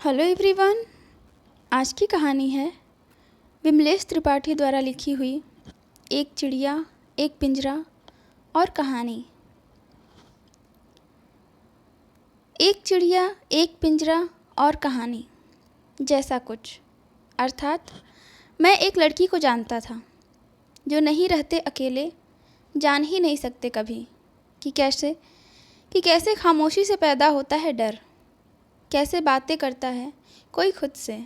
Hello everyone. आज की कहानी है विमलेश त्रिपाठी द्वारा लिखी हुई एक चिड़िया, एक पिंजरा और कहानी। एक चिड़िया, एक पिंजरा और कहानी जैसा कुछ, अर्थात मैं एक लड़की को जानता था जो नहीं रहते अकेले, जान ही नहीं सकते कभी कि कैसे खामोशी से पैदा होता है डर, कैसे बातें करता है कोई खुद से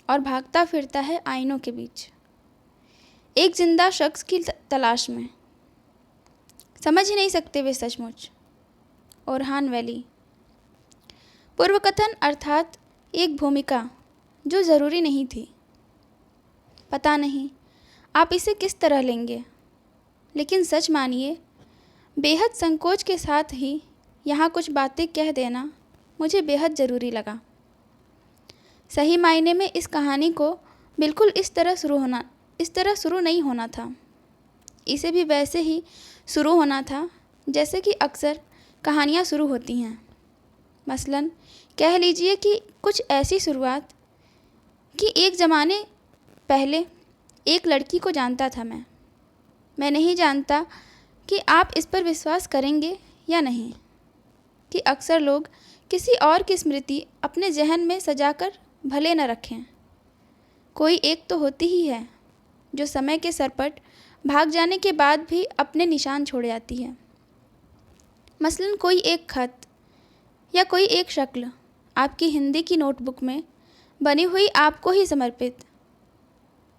और भागता फिरता है आईनों के बीच, एक जिंदा शख्स की तलाश में। समझ ही नहीं सकते वे सचमुच। ओरहान वैली। पूर्व कथन अर्थात एक भूमिका जो ज़रूरी नहीं थी। पता नहीं आप इसे किस तरह लेंगे, लेकिन सच मानिए बेहद संकोच के साथ ही यहाँ कुछ बातें कह देना मुझे बेहद ज़रूरी लगा। सही मायने में इस कहानी को बिल्कुल इस तरह शुरू नहीं होना था। इसे भी वैसे ही शुरू होना था जैसे कि अक्सर कहानियाँ शुरू होती हैं। मसलन कह लीजिए कि कुछ ऐसी शुरुआत कि एक ज़माने पहले एक लड़की को जानता था मैं नहीं जानता कि आप इस पर विश्वास करेंगे या नहीं, कि अक्सर लोग किसी और की स्मृति अपने जहन में सजाकर भले न रखें। कोई एक तो होती ही है जो समय के सरपट भाग जाने के बाद भी अपने निशान छोड़ जाती है। मसलन कोई एक खत या कोई एक शक्ल आपकी हिंदी की नोटबुक में बनी हुई आपको ही समर्पित,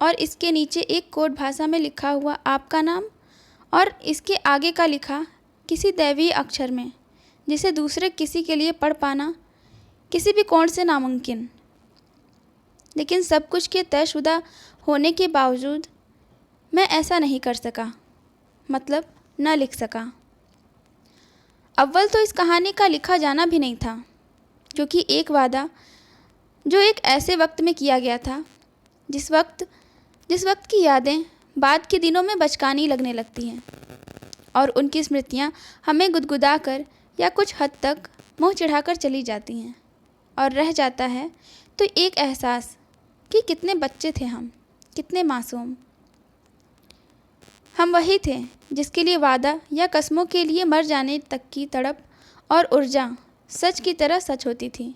और इसके नीचे एक कोड भाषा में लिखा हुआ आपका नाम और इसके आगे का लिखा किसी दैवीय अक्षर में जिसे दूसरे किसी के लिए पढ़ पाना किसी भी कोण से नामुमकिन। लेकिन सब कुछ के तयशुदा होने के बावजूद मैं ऐसा नहीं कर सका, मतलब न लिख सका। अव्वल तो इस कहानी का लिखा जाना भी नहीं था, क्योंकि एक वादा जो एक ऐसे वक्त में किया गया था जिस वक्त की यादें बाद के दिनों में बचकानी लगने लगती हैं और उनकी स्मृतियाँ हमें गुदगुदा कर या कुछ हद तक मुँह चिढ़ाकर चली जाती हैं, और रह जाता है तो एक एहसास कि कितने बच्चे थे हम, कितने मासूम। हम वही थे जिसके लिए वादा या कस्मों के लिए मर जाने तक की तड़प और ऊर्जा सच की तरह सच होती थी।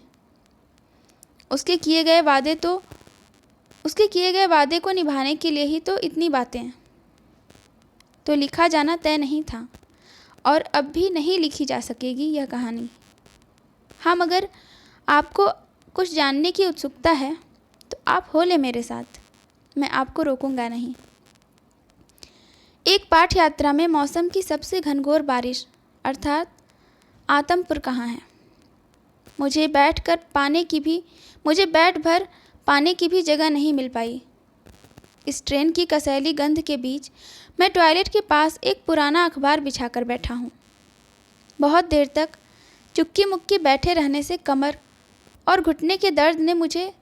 उसके किए गए वादे को निभाने के लिए ही तो इतनी बातें। तो लिखा जाना तय नहीं था और अब भी नहीं लिखी जा सकेगी यह कहानी। हाँ, मगर आपको कुछ जानने की उत्सुकता है तो आप हो ले मेरे साथ, मैं आपको रोकूंगा नहीं। एक पाठ यात्रा में मौसम की सबसे घनघोर बारिश अर्थात आतमपुर कहाँ है। मुझे बैठ भर पाने की भी जगह नहीं मिल पाई। इस ट्रेन की कसैली गंध के बीच मैं टॉयलेट के पास एक पुराना अखबार बिछाकर बैठा हूँ। बहुत देर तक चुक्की मुक्की बैठे रहने से कमर और घुटने के दर्द ने मुझे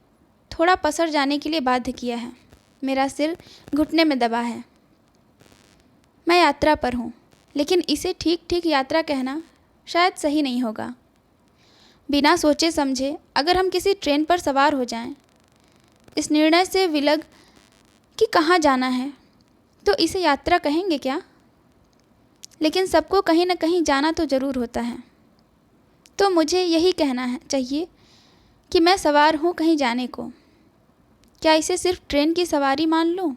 थोड़ा पसर जाने के लिए बाध्य किया है। मेरा सिर घुटने में दबा है। मैं यात्रा पर हूँ, लेकिन इसे ठीक ठीक यात्रा कहना शायद सही नहीं होगा। बिना सोचे समझे अगर हम किसी ट्रेन पर सवार हो जाएं, इस निर्णय से विलग कि कहाँ जाना है, तो इसे यात्रा कहेंगे क्या? लेकिन सबको कहीं न कहीं जाना तो ज़रूर होता है। तो मुझे यही कहना चाहिए कि मैं सवार हूँ कहीं जाने को। क्या इसे सिर्फ ट्रेन की सवारी मान लूँ?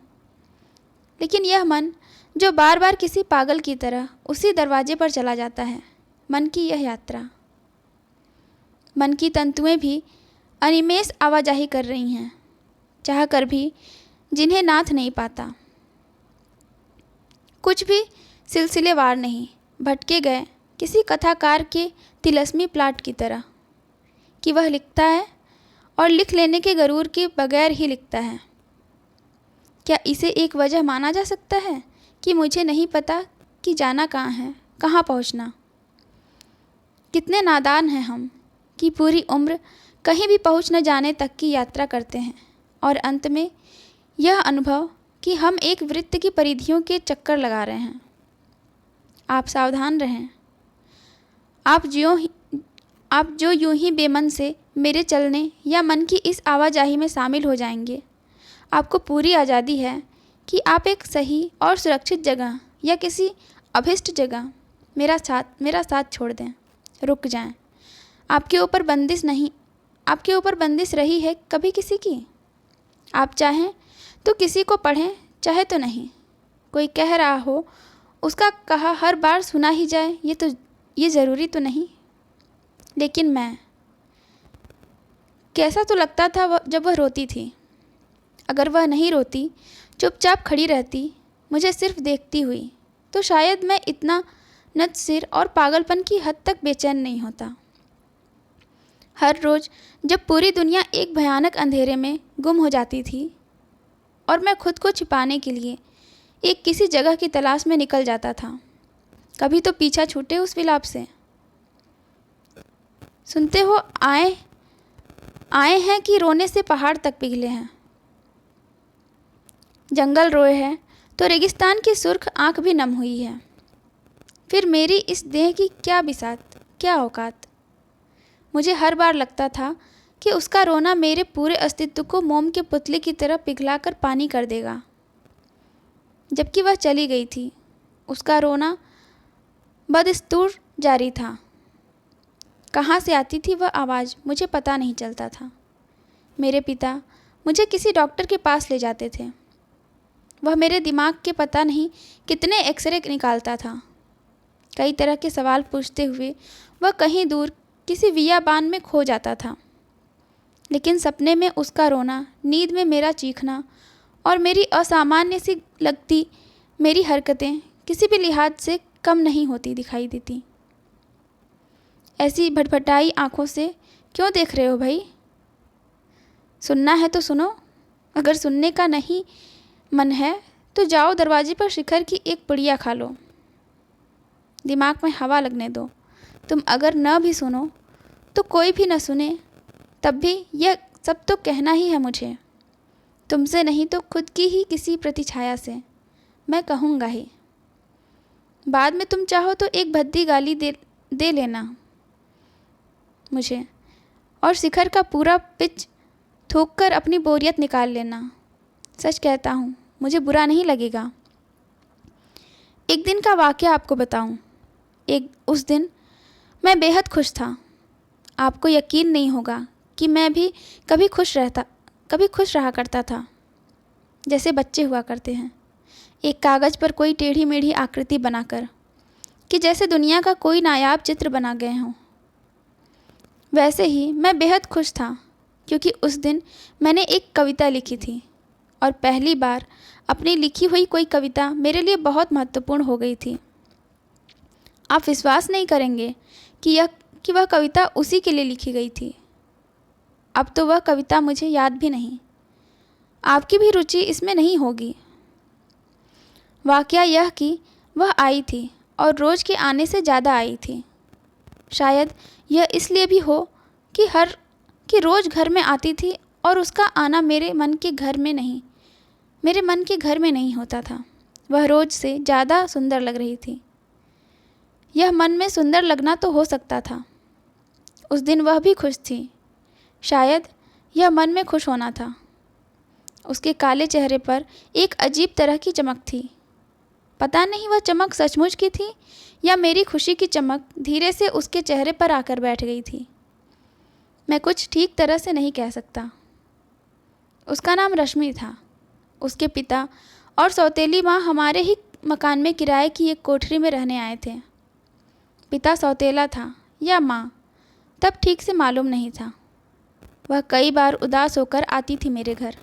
लेकिन यह मन जो बार बार किसी पागल की तरह उसी दरवाजे पर चला जाता है, मन की यह यात्रा। मन की तंतुएं भी अनिमेष आवाजाही कर रही हैं, चाह कर भी जिन्हें नाथ नहीं पाता। कुछ भी सिलसिलेवार नहीं, भटके गए किसी कथाकार के तिलस्मी प्लाट की तरह कि वह लिखता है और लिख लेने के गरूर के बगैर ही लिखता है। क्या इसे एक वजह माना जा सकता है कि मुझे नहीं पता कि जाना कहाँ है, कहाँ पहुँचना? कितने नादान हैं हम कि पूरी उम्र कहीं भी पहुँच न जाने तक की यात्रा करते हैं और अंत में यह अनुभव कि हम एक वृत्त की परिधियों के चक्कर लगा रहे हैं। आप सावधान रहें। आप जो यूं ही बेमन से मेरे चलने या मन की इस आवाजाही में शामिल हो जाएंगे। आपको पूरी आज़ादी है कि आप एक सही और सुरक्षित जगह या किसी अभिष्ट जगह मेरा साथ छोड़ दें, रुक जाएं। आपके ऊपर बंदिश रही है कभी किसी की? आप चाहें तो किसी को पढ़ें, चाहे तो नहीं। कोई कह रहा हो उसका कहा हर बार सुना ही जाए, ये ज़रूरी तो नहीं। लेकिन मैं, कैसा तो लगता था जब वह रोती थी। अगर वह नहीं रोती, चुपचाप खड़ी रहती, मुझे सिर्फ देखती हुई, तो शायद मैं इतना नतसिर और पागलपन की हद तक बेचैन नहीं होता। हर रोज़ जब पूरी दुनिया एक भयानक अंधेरे में गुम हो जाती थी और मैं खुद को छिपाने के लिए एक किसी जगह की तलाश में निकल जाता था, कभी तो पीछा छूटे उस विलाप से। सुनते हो, आए हैं कि रोने से पहाड़ तक पिघले हैं। जंगल रोए है तो रेगिस्तान की सुर्ख आंख भी नम हुई है। फिर मेरी इस देह की क्या बिसात, क्या औकात। मुझे हर बार लगता था कि उसका रोना मेरे पूरे अस्तित्व को मोम के पुतले की तरह पिघलाकर पानी कर देगा। जबकि वह चली गई थी, उसका रोना बदस्तूर जारी था। कहाँ से आती थी वह आवाज़ मुझे पता नहीं चलता था। मेरे पिता मुझे किसी डॉक्टर के पास ले जाते थे। वह मेरे दिमाग के पता नहीं कितने एक्सरे निकालता था। कई तरह के सवाल पूछते हुए वह कहीं दूर किसी बियाबान में खो जाता था। लेकिन सपने में उसका रोना, नींद में मेरा चीखना और मेरी असामान्य सी लगती मेरी हरकतें किसी भी लिहाज से कम नहीं होती दिखाई देती। ऐसी भटभटाई आंखों से क्यों देख रहे हो भाई? सुनना है तो सुनो, अगर सुनने का नहीं मन है तो जाओ दरवाजे पर शिखर की एक पुड़िया खा लो। दिमाग में हवा लगने दो। तुम अगर न भी सुनो तो कोई भी न सुने, तब भी यह सब तो कहना ही है मुझे। तुमसे नहीं तो खुद की ही किसी प्रतिछाया से मैं कहूँगा ही। बाद में तुम चाहो तो एक भद्दी गाली दे लेना मुझे, और शिखर का पूरा पिच थूक कर अपनी बोरियत निकाल लेना। सच कहता हूँ, मुझे बुरा नहीं लगेगा। एक दिन का वाक़या आपको बताऊँ। उस दिन मैं बेहद खुश था। आपको यकीन नहीं होगा कि मैं भी कभी खुश रहा करता था, जैसे बच्चे हुआ करते हैं, एक कागज़ पर कोई टेढ़ी मेढ़ी आकृति बनाकर, कि जैसे दुनिया का कोई नायाब चित्र बना गए हों। वैसे ही मैं बेहद खुश था, क्योंकि उस दिन मैंने एक कविता लिखी थी, और पहली बार अपनी लिखी हुई कोई कविता मेरे लिए बहुत महत्वपूर्ण हो गई थी। आप विश्वास नहीं करेंगे कि वह कविता उसी के लिए लिखी गई थी। अब तो वह कविता मुझे याद भी नहीं। आपकी भी रुचि इसमें नहीं होगी। वाकया यह कि वह आई थी और रोज़ के आने से ज़्यादा आई थी। शायद यह इसलिए भी हो कि रोज़ घर में आती थी और उसका आना मेरे मन के घर में नहीं होता था। वह रोज़ से ज़्यादा सुंदर लग रही थी। यह मन में सुंदर लगना तो हो सकता था। उस दिन वह भी खुश थी। शायद यह मन में खुश होना था। उसके काले चेहरे पर एक अजीब तरह की चमक थी। पता नहीं वह चमक सचमुच की थी या मेरी खुशी की चमक धीरे से उसके चेहरे पर आकर बैठ गई थी। मैं कुछ ठीक तरह से नहीं कह सकता। उसका नाम रश्मि था। उसके पिता और सौतेली माँ हमारे ही मकान में किराए की एक कोठरी में रहने आए थे। पिता सौतेला था या माँ, तब ठीक से मालूम नहीं था। वह कई बार उदास होकर आती थी मेरे घर,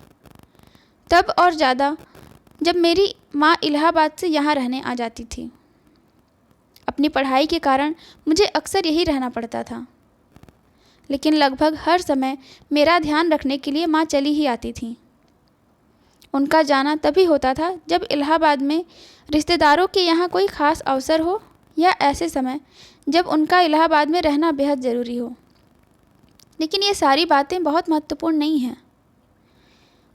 तब और ज़्यादा जब मेरी माँ इलाहाबाद से यहाँ रहने आ जाती थी। अपनी पढ़ाई के कारण मुझे अक्सर यही रहना पड़ता था, लेकिन लगभग हर समय मेरा ध्यान रखने के लिए माँ चली ही आती थी। उनका जाना तभी होता था जब इलाहाबाद में रिश्तेदारों के यहाँ कोई ख़ास अवसर हो या ऐसे समय जब उनका इलाहाबाद में रहना बेहद ज़रूरी हो। लेकिन ये सारी बातें बहुत महत्वपूर्ण नहीं हैं।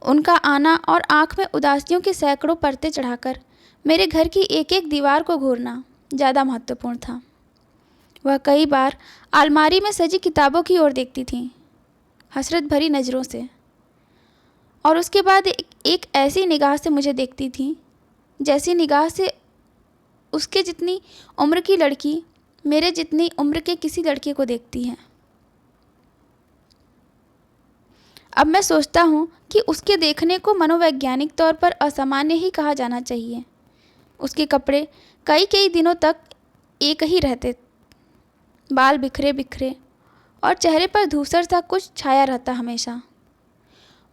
उनका आना और आँख में उदासियों के सैकड़ों परतें चढ़ाकर मेरे घर की एक एक दीवार को घूरना ज़्यादा महत्वपूर्ण था। वह कई बार अलमारी में सजी किताबों की ओर देखती थीं, हसरत भरी नज़रों से, और उसके बाद एक ऐसी निगाह से मुझे देखती थीं जैसी निगाह से उसके जितनी उम्र की लड़की मेरे जितनी उम्र के किसी लड़के को देखती है। अब मैं सोचता हूँ कि उसके देखने को मनोवैज्ञानिक तौर पर असामान्य ही कहा जाना चाहिए। उसके कपड़े कई कई दिनों तक एक ही रहते, बाल बिखरे बिखरे, और चेहरे पर धूसर सा कुछ छाया रहता हमेशा।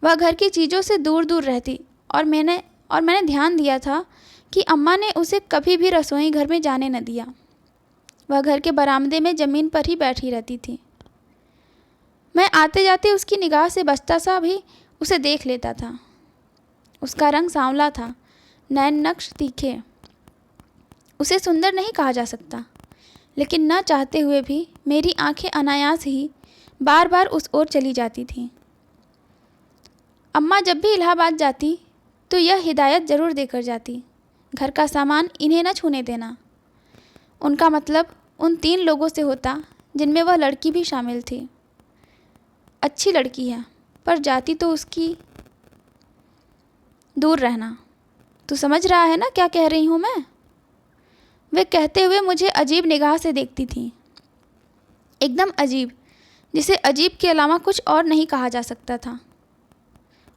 वह घर की चीज़ों से दूर दूर रहती, और मैंने ध्यान दिया था कि अम्मा ने उसे कभी भी रसोई घर में जाने न दिया। वह घर के बरामदे में ज़मीन पर ही बैठी रहती थी। मैं आते जाते उसकी निगाह से बचता सा भी उसे देख लेता था। उसका रंग सांवला था, नैन नक्श तीखे। उसे सुंदर नहीं कहा जा सकता, लेकिन न चाहते हुए भी मेरी आंखें अनायास ही बार बार उस ओर चली जाती थीं। अम्मा जब भी इलाहाबाद जाती तो यह हिदायत ज़रूर देकर जाती, घर का सामान इन्हें न छूने देना। उनका मतलब उन 3 लोगों से होता जिनमें वह लड़की भी शामिल थी। अच्छी लड़की है, पर जाती तो उसकी दूर रहना। तू समझ रहा है ना क्या कह रही हूँ मैं? वे कहते हुए मुझे अजीब निगाह से देखती थीं, एकदम अजीब, जिसे अजीब के अलावा कुछ और नहीं कहा जा सकता था।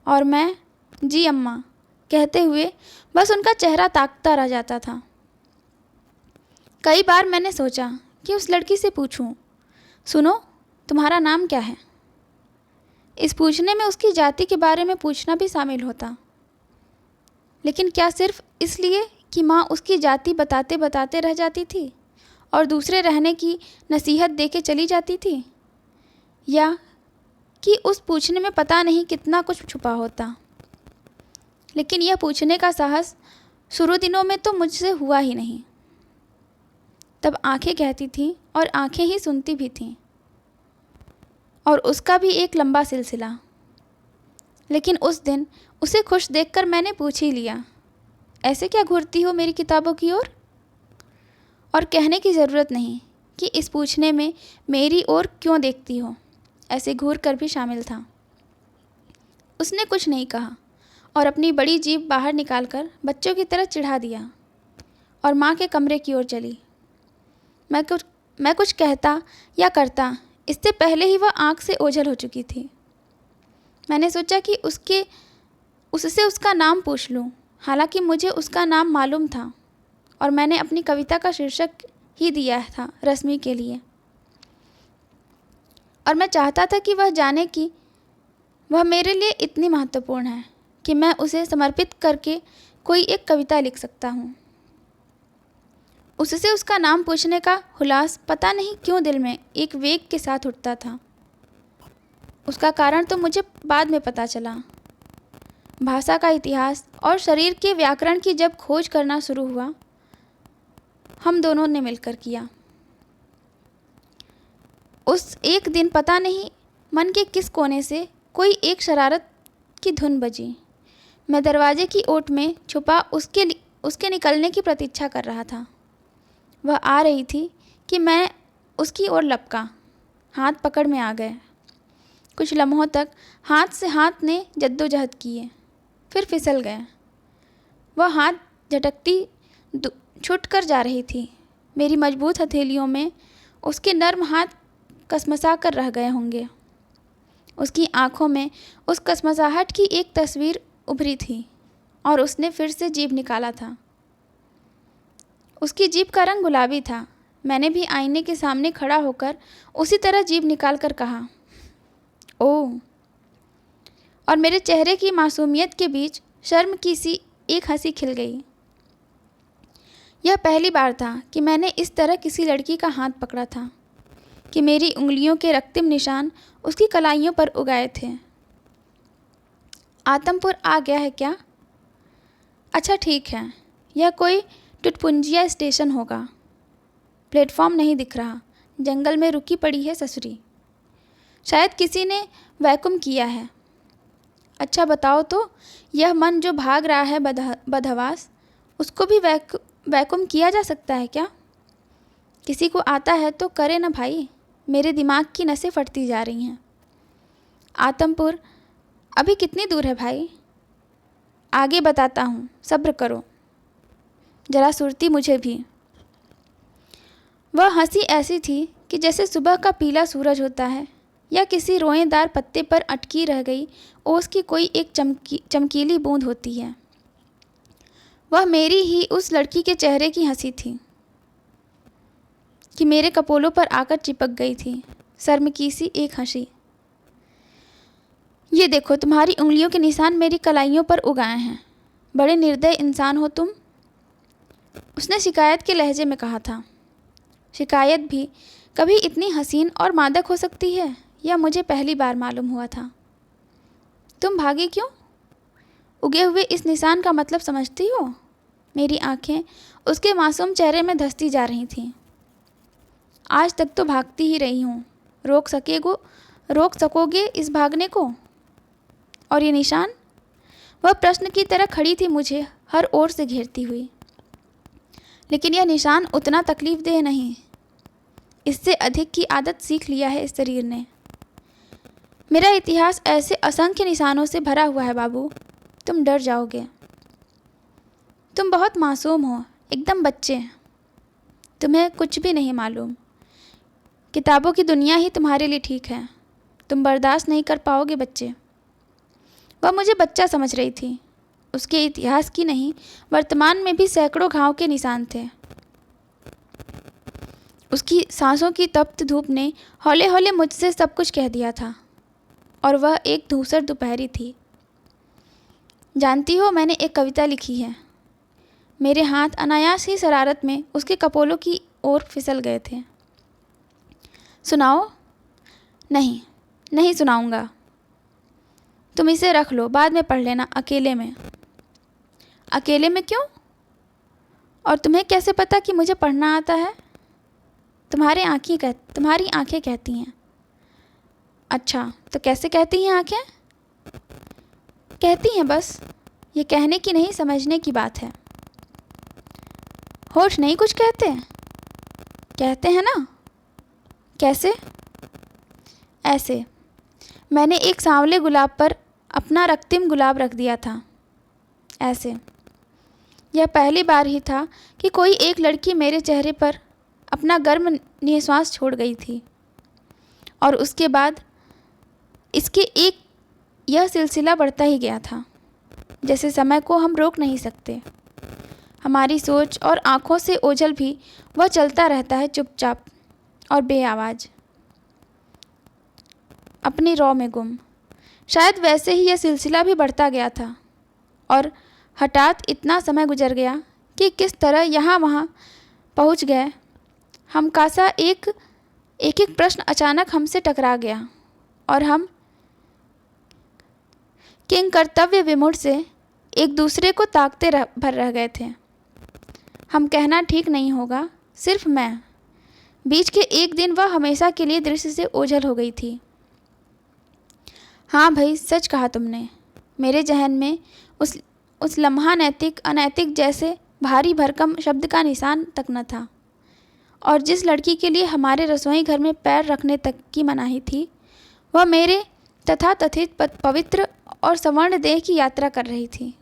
और मैं जी अम्मा कहते हुए बस उनका चेहरा ताकता रह जाता था। कई बार मैंने सोचा कि उस लड़की से पूछूं, सुनो, तुम्हारा नाम क्या है? इस पूछने में उसकी जाति के बारे में पूछना भी शामिल होता, लेकिन क्या सिर्फ इसलिए कि माँ उसकी जाति बताते बताते रह जाती थी और दूसरे रहने की नसीहत देके चली जाती थी, या कि उस पूछने में पता नहीं कितना कुछ छुपा होता। लेकिन यह पूछने का साहस शुरू दिनों में तो मुझसे हुआ ही नहीं। तब आंखें कहती थीं और आंखें ही सुनती भी थीं, और उसका भी एक लंबा सिलसिला। लेकिन उस दिन उसे खुश देखकर मैंने पूछ ही लिया, ऐसे क्या घूरती हो मेरी किताबों की ओर? और कहने की ज़रूरत नहीं कि इस पूछने में मेरी ओर क्यों देखती हो ऐसे घूर कर भी शामिल था। उसने कुछ नहीं कहा और अपनी बड़ी जीभ बाहर निकालकर बच्चों की तरह चिढ़ा दिया और माँ के कमरे की ओर चली। मैं कुछ कहता या करता इससे पहले ही वह आँख से ओझल हो चुकी थी। मैंने सोचा कि उससे उसका नाम पूछ लूँ, हालांकि मुझे उसका नाम मालूम था और मैंने अपनी कविता का शीर्षक ही दिया था रश्मि के लिए। और मैं चाहता था कि वह जाने कि वह मेरे लिए इतनी महत्वपूर्ण है कि मैं उसे समर्पित करके कोई एक कविता लिख सकता हूँ। उससे उसका नाम पूछने का हुलास पता नहीं क्यों दिल में एक वेग के साथ उठता था। उसका कारण तो मुझे बाद में पता चला। भाषा का इतिहास और शरीर के व्याकरण की जब खोज करना शुरू हुआ, हम दोनों ने मिलकर किया। उस एक दिन पता नहीं मन के किस कोने से कोई एक शरारत की धुन बजी। मैं दरवाजे की ओट में छुपा उसके निकलने की प्रतीक्षा कर रहा था। वह आ रही थी कि मैं उसकी ओर लपका, हाथ पकड़ में आ गए। कुछ लम्हों तक हाथ से हाथ ने जद्दोजहद किए, फिर फिसल गए। वह हाथ झटकती छूट कर जा रही थी। मेरी मजबूत हथेलियों में उसके नर्म हाथ कसमसा कर रह गए होंगे। उसकी आंखों में उस कसमसाहट की एक तस्वीर उभरी थी और उसने फिर से जीभ निकाला था। उसकी जीभ का रंग गुलाबी था। मैंने भी आईने के सामने खड़ा होकर उसी तरह जीभ निकाल कर कहा, ओह। और मेरे चेहरे की मासूमियत के बीच शर्म की सी एक हंसी खिल गई। यह पहली बार था कि मैंने इस तरह किसी लड़की का हाथ पकड़ा था कि मेरी उंगलियों के रक्तिम निशान उसकी कलाइयों पर उगाए थे। आतमपुर आ गया है क्या? अच्छा ठीक है, यह कोई टुटपुंजिया स्टेशन होगा। प्लेटफॉर्म नहीं दिख रहा, जंगल में रुकी पड़ी है ससुरी। शायद किसी ने वैक्यूम किया है। अच्छा बताओ तो, यह मन जो भाग रहा है बदहवास, उसको भी वैक्यूम किया जा सकता है क्या? किसी को आता है तो करे ना भाई, मेरे दिमाग की नसें फटती जा रही हैं। आतमपुर अभी कितनी दूर है भाई? आगे बताता हूँ, सब्र करो, जरा सुरती मुझे भी। वह हंसी ऐसी थी कि जैसे सुबह का पीला सूरज होता है या किसी रोएदार पत्ते पर अटकी रह गई ओस की कोई एक चमकीली बूंद होती है। वह मेरी ही उस लड़की के चेहरे की हंसी थी कि मेरे कपोलों पर आकर चिपक गई थी, शर्म सी एक हंसी। ये देखो, तुम्हारी उंगलियों के निशान मेरी कलाइयों पर उगाए हैं। बड़े निर्दय इंसान हो तुम, उसने शिकायत के लहजे में कहा था। शिकायत भी कभी इतनी हसीन और मादक हो सकती है, यह मुझे पहली बार मालूम हुआ था। तुम भागी क्यों? उगे हुए इस निशान का मतलब समझती हो? मेरी आंखें उसके मासूम चेहरे में धंसती जा रही थीं। आज तक तो भागती ही रही हूँ, रोक सकोगे इस भागने को? और ये निशान? वह प्रश्न की तरह खड़ी थी, मुझे हर ओर से घेरती हुई। लेकिन यह निशान उतना तकलीफदेह नहीं, इससे अधिक की आदत सीख लिया है इस शरीर ने। मेरा इतिहास ऐसे असंख्य निशानों से भरा हुआ है बाबू, तुम डर जाओगे। तुम बहुत मासूम हो, एकदम बच्चे, तुम्हें कुछ भी नहीं मालूम। किताबों की दुनिया ही तुम्हारे लिए ठीक है, तुम बर्दाश्त नहीं कर पाओगे बच्चे। वह मुझे बच्चा समझ रही थी। उसके इतिहास की नहीं, वर्तमान में भी सैकड़ों घाव के निशान थे। उसकी सांसों की तप्त धूप ने हौले हौले मुझसे सब कुछ कह दिया था। और वह एक धूसर दोपहरी थी। जानती हो, मैंने एक कविता लिखी है। मेरे हाथ अनायास ही शरारत में उसके कपोलों की ओर फिसल गए थे। सुनाओ? नहीं, नहीं सुनाऊंगा। तुम इसे रख लो, बाद में पढ़ लेना अकेले में। अकेले में क्यों? और तुम्हें कैसे पता कि मुझे पढ़ना आता है? तुम्हारी आंखें कहती हैं। अच्छा, तो कैसे कहती हैं आंखें? कहती हैं बस, ये कहने की नहीं, समझने की बात है। होठ नहीं कुछ कहते? कहते हैं ना। कैसे? ऐसे, मैंने एक सांवले गुलाब पर अपना रक्तिम गुलाब रख दिया था, ऐसे। यह पहली बार ही था कि कोई एक लड़की मेरे चेहरे पर अपना गर्म निश्वास छोड़ गई थी। और उसके बाद यह सिलसिला बढ़ता ही गया था। जैसे समय को हम रोक नहीं सकते, हमारी सोच और आँखों से ओझल भी वह चलता रहता है, चुपचाप और बेआवाज़, अपनी रौ में गुम। शायद वैसे ही यह सिलसिला भी बढ़ता गया था। और हठात इतना समय गुजर गया कि किस तरह यहाँ वहाँ पहुँच गए हम। कासा एक प्रश्न अचानक हमसे टकरा गया और हम किंग कर्तव्य विमूढ़ से एक दूसरे को ताकते भर रह गए थे। हम कहना ठीक नहीं होगा, सिर्फ मैं। बीच के एक दिन वह हमेशा के लिए दृश्य से ओझल हो गई थी। हाँ भाई, सच कहा तुमने। मेरे जहन में उस लम्हा नैतिक अनैतिक जैसे भारी भरकम शब्द का निशान तक न था। और जिस लड़की के लिए हमारे रसोई घर में पैर रखने तक की मनाही थी, वह मेरे तथाकथित पवित्र और सवर्ण देह की यात्रा कर रही थी।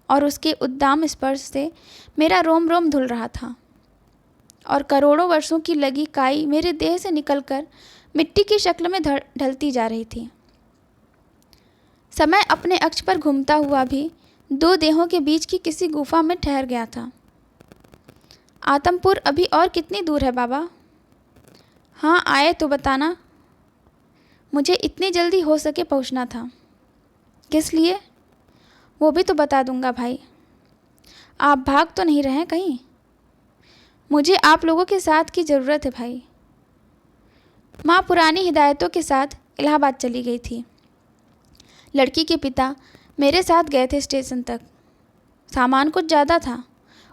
और उसके उद्दाम स्पर्श से मेरा रोम रोम धुल रहा था। और करोड़ों वर्षों की लगी काई मेरे देह से निकलकर मिट्टी की शक्ल में ढलती जा रही थी। समय अपने अक्ष पर घूमता हुआ भी दो देहों के बीच की किसी गुफा में ठहर गया था। आतमपुर अभी और कितनी दूर है बाबा? हाँ, आए तो बताना। मुझे इतनी जल्दी हो सके पहुंचना था। किस लिए? वो भी तो बता दूंगा भाई। आप भाग तो नहीं रहे कहीं? मुझे आप लोगों के साथ की ज़रूरत है भाई। माँ पुरानी हिदायतों के साथ इलाहाबाद चली गई थी। लड़की के पिता मेरे साथ गए थे स्टेशन तक। सामान कुछ ज़्यादा था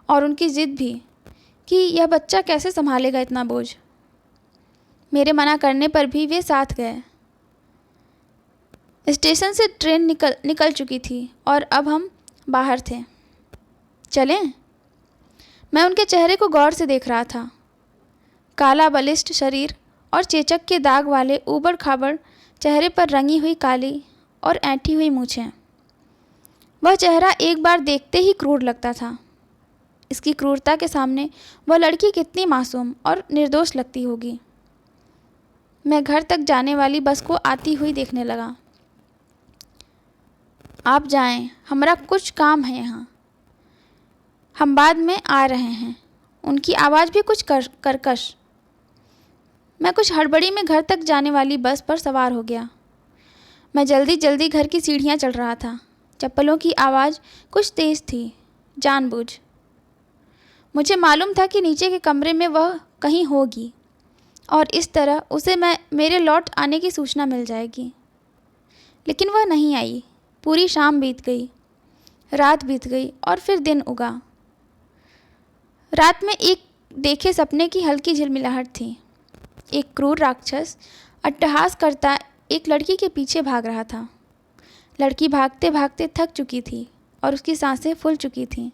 और उनकी ज़िद भी कि यह बच्चा कैसे संभालेगा इतना बोझ। मेरे मना करने पर भी वे साथ गए। स्टेशन से ट्रेन निकल चुकी थी और अब हम बाहर थे। चलें? मैं उनके चेहरे को गौर से देख रहा था। काला बलिष्ठ शरीर और चेचक के दाग वाले ऊबड़ खाबड़ चेहरे पर रंगी हुई काली और ऐंठी हुई मूछें। वह चेहरा एक बार देखते ही क्रूर लगता था। इसकी क्रूरता के सामने वह लड़की कितनी मासूम और निर्दोष लगती होगी। मैं घर तक जाने वाली बस को आती हुई देखने लगा। आप जाएं, हमारा कुछ काम है यहाँ, हम बाद में आ रहे हैं। उनकी आवाज़ भी कुछ कर्कश। मैं कुछ हड़बड़ी में घर तक जाने वाली बस पर सवार हो गया। मैं जल्दी जल्दी घर की सीढ़ियाँ चढ़ रहा था। चप्पलों की आवाज़ कुछ तेज़ थी, जानबूझ। मुझे मालूम था कि नीचे के कमरे में वह कहीं होगी और इस तरह उसे मेरे लौट आने की सूचना मिल जाएगी। लेकिन वह नहीं आई। पूरी शाम बीत गई, रात बीत गई और फिर दिन उगा। रात में एक देखे सपने की हल्की झिलमिलाहट थी। एक क्रूर राक्षस अट्टहास करता एक लड़की के पीछे भाग रहा था। लड़की भागते भागते थक चुकी थी और उसकी सांसें फूल चुकी थीं।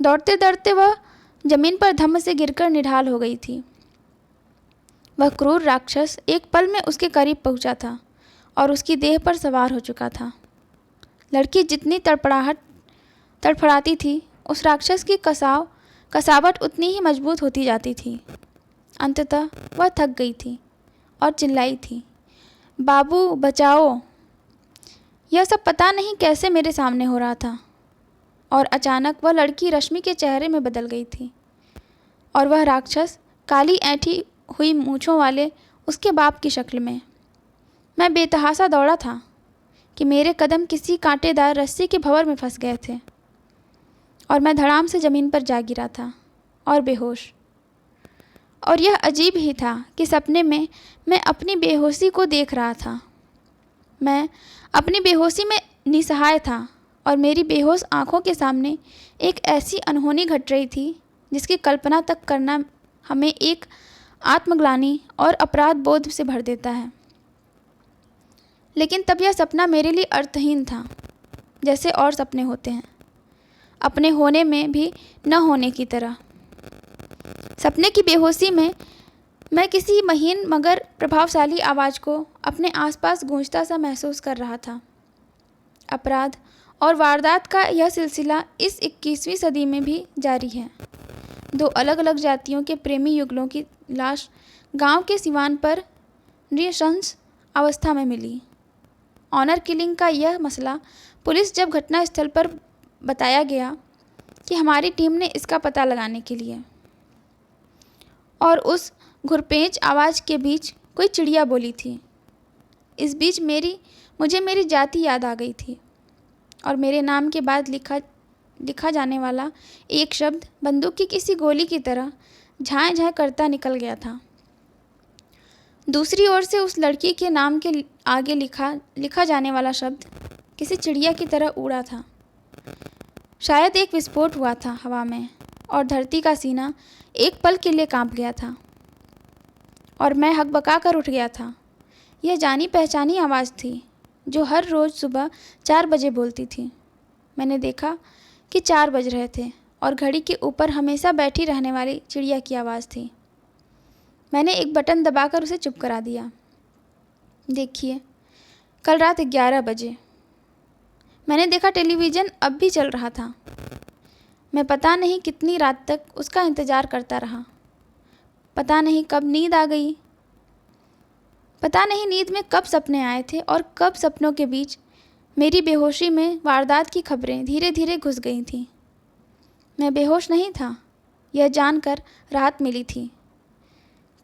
दौड़ते दौड़ते वह जमीन पर धम्म से गिरकर निढाल हो गई थी। वह क्रूर राक्षस एक पल में उसके करीब पहुंचा था और उसकी देह पर सवार हो चुका था। लड़की जितनी तड़फड़ाती थी, उस राक्षस की कसावट उतनी ही मजबूत होती जाती थी। अंततः वह थक गई थी और चिल्लाई थी, बाबू बचाओ। यह सब पता नहीं कैसे मेरे सामने हो रहा था और अचानक वह लड़की रश्मि के चेहरे में बदल गई थी और वह राक्षस काली ऐंठी हुई मूँछों वाले उसके बाप की शक्ल में। मैं बेतहासा दौड़ा था कि मेरे कदम किसी कांटेदार रस्सी के भंवर में फंस गए थे और मैं धड़ाम से ज़मीन पर जा गिरा था और बेहोश। और यह अजीब ही था कि सपने में मैं अपनी बेहोशी को देख रहा था। मैं अपनी बेहोशी में निसहाय था और मेरी बेहोश आँखों के सामने एक ऐसी अनहोनी घट रही थी जिसकी कल्पना तक करना हमें एक आत्मग्लानि और अपराध बोध से भर देता है। लेकिन तब यह सपना मेरे लिए अर्थहीन था, जैसे और सपने होते हैं, अपने होने में भी न होने की तरह। सपने की बेहोशी में मैं किसी महीन मगर प्रभावशाली आवाज़ को अपने आसपास गूंजता सा महसूस कर रहा था। अपराध और वारदात का यह सिलसिला इस 21वीं सदी में भी जारी है। दो अलग अलग जातियों के प्रेमी युगलों की लाश गांव के सिवान पर नृशंस अवस्था में मिली। ऑनर किलिंग का यह मसला पुलिस जब घटनास्थल पर बताया गया कि हमारी टीम ने इसका पता लगाने के लिए, और उस घुरपेंच आवाज़ के बीच कोई चिड़िया बोली थी। इस बीच मुझे मेरी जाति याद आ गई थी और मेरे नाम के बाद लिखा जाने वाला एक शब्द बंदूक की किसी गोली की तरह झाएं झाएं करता निकल गया था। दूसरी ओर से उस लड़की के नाम के आगे लिखा जाने वाला शब्द किसी चिड़िया की तरह उड़ा था। शायद एक विस्फोट हुआ था हवा में और धरती का सीना एक पल के लिए कांप गया था और मैं हकबका कर उठ गया था। यह जानी पहचानी आवाज़ थी जो हर रोज़ सुबह 4 बजे बोलती थी। मैंने देखा कि 4 बज रहे थे और घड़ी के ऊपर हमेशा बैठी रहने वाली चिड़िया की आवाज़ थी। मैंने एक बटन दबाकर उसे चुप करा दिया। देखिए, कल रात 11 बजे मैंने देखा टेलीविज़न अब भी चल रहा था। मैं पता नहीं कितनी रात तक उसका इंतज़ार करता रहा। पता नहीं कब नींद आ गई। पता नहीं नींद में कब सपने आए थे और कब सपनों के बीच मेरी बेहोशी में वारदात की खबरें धीरे धीरे घुस गई थीं। मैं बेहोश नहीं था, यह जानकर राहत मिली थी।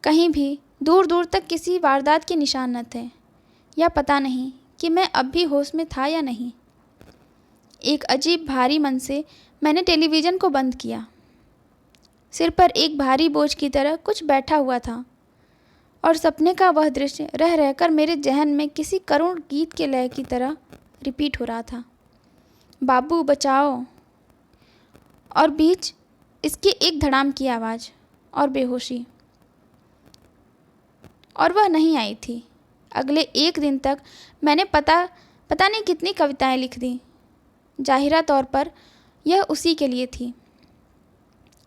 कहीं भी दूर दूर तक किसी वारदात के निशान न थे, या पता नहीं कि मैं अब भी होश में था या नहीं। एक अजीब भारी मन से मैंने टेलीविज़न को बंद किया। सिर पर एक भारी बोझ की तरह कुछ बैठा हुआ था और सपने का वह दृश्य रह रहकर मेरे जहन में किसी करुण गीत के लय की तरह रिपीट हो रहा था। बाबू बचाओ। और बीच इसकी एक धड़ाम की आवाज़ और बेहोशी। और वह नहीं आई थी। अगले 1 दिन तक मैंने पता नहीं कितनी कविताएं लिख दी। जाहिरा तौर पर यह उसी के लिए थी।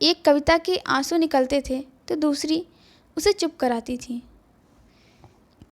एक कविता के आंसू निकलते थे तो दूसरी उसे चुप कराती थी।